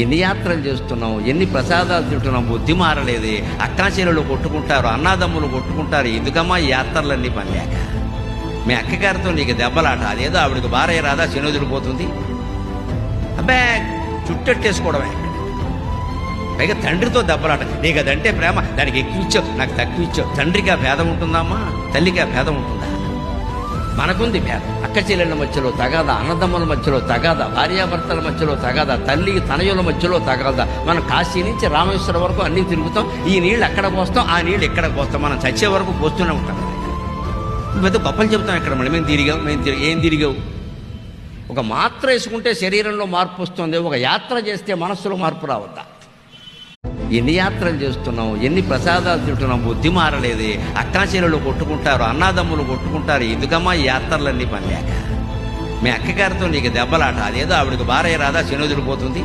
ఎన్ని యాత్రలు చేస్తున్నాం, ఎన్ని ప్రసాదాలు తింటున్నాం, బుద్ధి మారలేదే. అక్కాచెల్లెలు కొట్టుకుంటారు, అన్నాదమ్ములు కొట్టుకుంటారు. ఎందుకమ్మా ఈ యాత్రలన్నీ పనిలేక? మీ అక్కగారితో నీకు దెబ్బలాట, అదేదో ఆవిడకి భార్య రాదా శనొదిలిపోతుంది. అబ్బే చుట్టెట్టేసుకోవడమే. పైగా తండ్రితో దెబ్బలాట. నీకు అదంటే ప్రేమ, దానికి ఎక్కువ ఇచ్చావు, నాకు తక్కువ ఇచ్చావు. తండ్రికి ఆ భేదం ఉంటుందమ్మా? తల్లికి ఆ భేదం ఉంటుందా? మనకుంది భేదం. అక్క చెల్లెళ్ళ మధ్యలో తగాదా, అన్నదమ్ముల మధ్యలో తగాదా, భార్యాభర్తల మధ్యలో తగాదా, తల్లి తనయుల మధ్యలో తగాదా. మనం కాశీ నుంచి రామేశ్వరం వరకు అన్నీ తిరుగుతాం. ఈ నీళ్ళు అక్కడ పోస్తాం, ఆ నీళ్ళు ఎక్కడ పోస్తాం. మనం చచ్చే వరకు పోస్తూనే ఉంటాం. పెద్ద గొప్పలు చెబుతాం ఇక్కడ. మేము తిరిగాం. ఏం తిరిగావు? ఒక మాత్ర వేసుకుంటే శరీరంలో మార్పు వస్తుంది, ఒక యాత్ర చేస్తే మనస్సులో మార్పు రావద్దా? ఎన్ని యాత్రలు చేస్తున్నాం, ఎన్ని ప్రసాదాలు తింటున్నాం, బుద్ధి మారలేదే. అక్కాచెల్లెలు కొట్టుకుంటారు, అన్నాదమ్ములు కొట్టుకుంటారు. ఎందుకమ్మా ఈ యాత్రలన్నీ పనిలేక? మీ అక్కగారితో నీకు దెబ్బలాట, అదేదో ఆవిడకి భార్య రాదా శనొదిలిపోతుంది.